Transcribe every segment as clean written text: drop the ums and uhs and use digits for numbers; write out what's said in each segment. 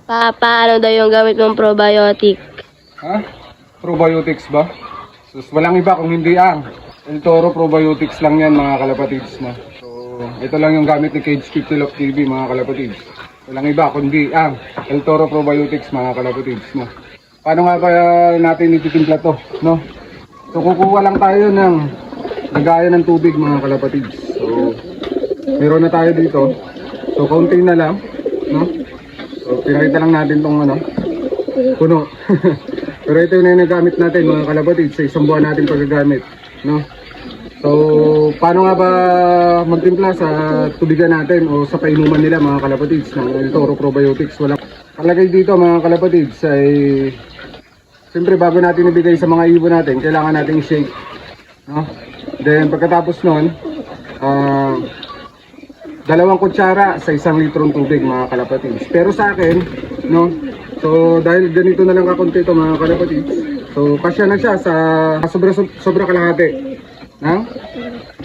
Paano daw yung gamit mong probiotic? Ha? Probiotics ba? Sus, walang iba kung hindi ang El Toro Probiotics lang yan mga kalapatids na. So, ito lang yung gamit ni Cage 50 Love TV mga kalapatids. Walang iba kundi ang El Toro Probiotics mga kalapatids na. Paano nga ba natin ititimpla to, no? So, kukuha lang tayo ng lagayan ng tubig mga kalapatids. So, meron na tayo dito. So, konti na lang, no? So, pinakita lang natin tong ano, puno. Pero ito na yung nagamit natin mga kalapatids sa isang buwan natin paggagamit, no? So, paano nga ba magtimpla sa tubigan natin o sa painuman nila mga kalapatids ng El Toro Probiotics? Walang palagay dito mga kalapatids ay siyempre bago natin ibigay sa mga ibon natin, kailangan natin i-shake, no? Then pagkatapos nun, 2 kutsara sa 1 litrong tubig mga kalapatids. Pero sa akin, no? So dahil ganito na lang kakunti ito mga kalapatids. So kasya na siya sa sobra kalahati. Na?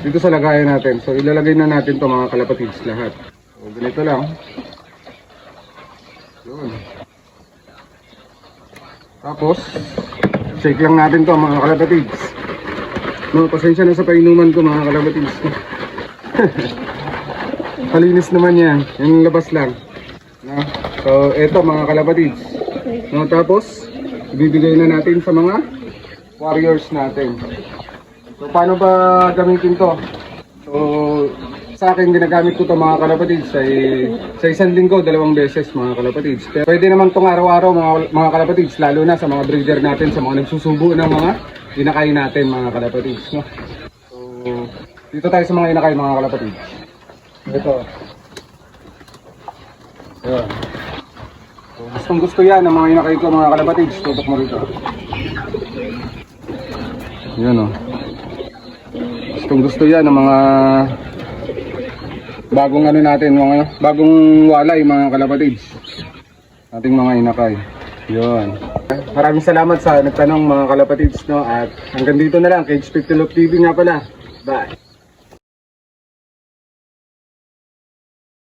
Dito sa lagayan natin. So ilalagay na natin to mga kalapatids lahat. So ganito lang. Yun. Tapos shake lang natin to mga kalapatids. No, pasensya na sa painuman ko mga kalapatids. Malinis naman yan. Yung labas lang. No? So, eto mga kalapatids. No, tapos, ibibigay na natin sa mga warriors natin. So, paano ba gamitin to? So, sa akin, ginagamit ko to mga kalapatids ay sa 1 linggo, 2 beses mga kalapatids. Pero pwede naman tong araw-araw mga kalapatids, lalo na sa mga breeder natin, sa mga nagsusubo ng mga inakay natin mga kalapatids. No? So, dito tayo sa mga inakay mga kalapatids. Ito. Ayan. So, gustong gusto yan ng mga inakay ko mga kalapatids. Tutok mo rito. Yan o. Gustong gusto yan ng mga bagong ano natin, mga bagong walay mga kalapatids. Ating mga inakay. Yan. Maraming salamat sa nagtanong mga kalapatids, no? At hanggang dito na lang. Cage 50 Love TV nga pala. Bye.